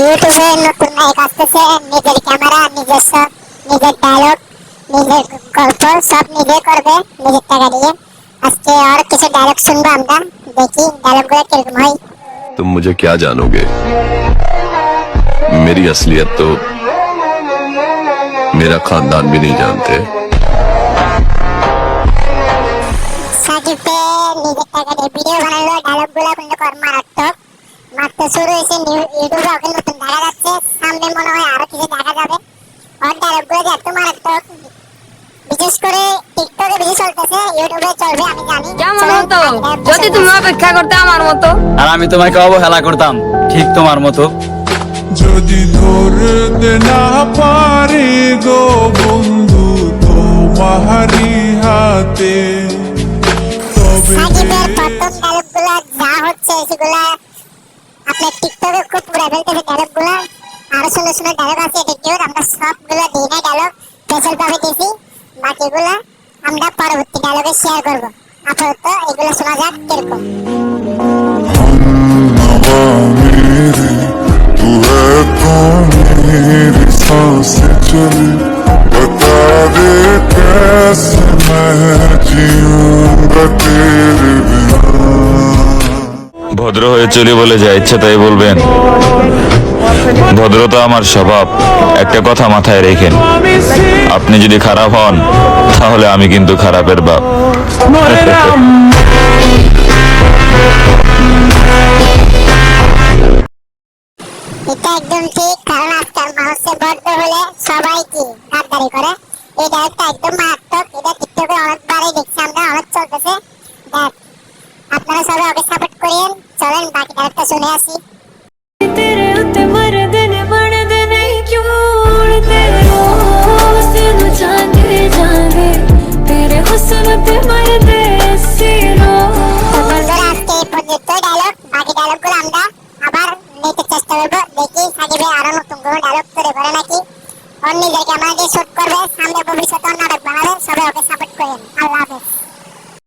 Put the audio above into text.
ইউটিউবে নতুন নায়ক আসতেছে, নিজের ক্যামেরা, নিজস্ব, নিজের ডায়লগ, নিজের গল্প সব নিজে করবে নিজের টাকা দিয়ে। আজকে আর কিছু ডায়লগ শুনবো আমরা, দেখি ডায়লগগুলো কিরকম হয়। तुम मुझे क्या जानोगे, मेरी असलियत तो मेरा खानदान भी नहीं जानते। সাকিবে নিজের টাকা দিয়ে ভিডিও বানালো, ডায়লগগুলো কিন্তু মারাত্মক। মাত্র শুরু হয়েছে, ইউটিউবে ওকে নতুন দেখা যাচ্ছে, সামনে মনে হয় আরো কিছু দেখা যাবে। ওর ডায়লগগুলো যে এত মারাত্মক, বিশেষ করে টিকটকে বেশি চলতেছে, ইউটিউবে চলবে আমি জানি। কেমন হতো যদি তুমি অপেক্ষা করতে আমার মতো, আর আমি তোমাকে অবহেলা করতাম ঠিক তোমার মতো। যদি ধরতে না পারি গো বন্ধু তোমারি হাতে, তবে সাকিবের প্রথম ডায়লগগুলো যা হচ্ছে সেগুলা আপনার টিকটকে খুব পুরা ফেলতেছে ডায়লগগুলো। আরো সুন্দর সুন্দর ডায়লগ আছে এডিটিউড, আমরা সবগুলো দিই না ডায়লগ, স্পেশাল ভাবে দিয়েছি। বাকিগুলো আমরা পরবর্তী ডায়লগে শেয়ার করবো। আপাতত এগুলো শোনা যাক কিরকম। मेरी तू है तो मेरी सांसें चली, बता दे कैसे मैं जीऊंगा तेरे बिना। ভদ্র হয়ে চলি বলে যা ইচ্ছে তাই বলবেন, ভদ্রতা আমার স্বভাব। একটা কথা মাথায় রেখেন, আপনি যদি খারাপ হন তাহলে আমি কিন্তু খারাপের বাপ। এটা একদম ঠিক, কারণ আজকাল মানুষের ভদ্র হলে সবাই কি গাদ্দারি করে। এই ডায়লগটা একদম মারাত্মক, এটা টিকটকে অনেকবারই দেখছি আমরা, অনেক চলতেছে। দেখ, আপনারা সবাই ওকে সাপোর্ট করেন। চলেন বাকি ডায়লগটা শুনে আসি। तेरे उत्ते मर्द ने मर्द नहीं क्यों उड़ते हो हुस्न जाने जाने तेरे हुस्न पे मर्दे सिरो। তো বন্ধুরা, আজকে এই পর্যন্ত ডায়লগ, বাকি ডায়লগগুলো আমরা আবার নিতে চেষ্টা করবো। দেখি সাকিবে আরো নতুন কোনো ডায়লগ তৈরি করে নাকি। ওর নিজের ক্যামেরা দিয়ে শুট করবে, সামনে ভবিষ্যতে নাটক বানাবে। সবাই ওকে সাপোর্ট করেন। আল্লাহ হাফেজ।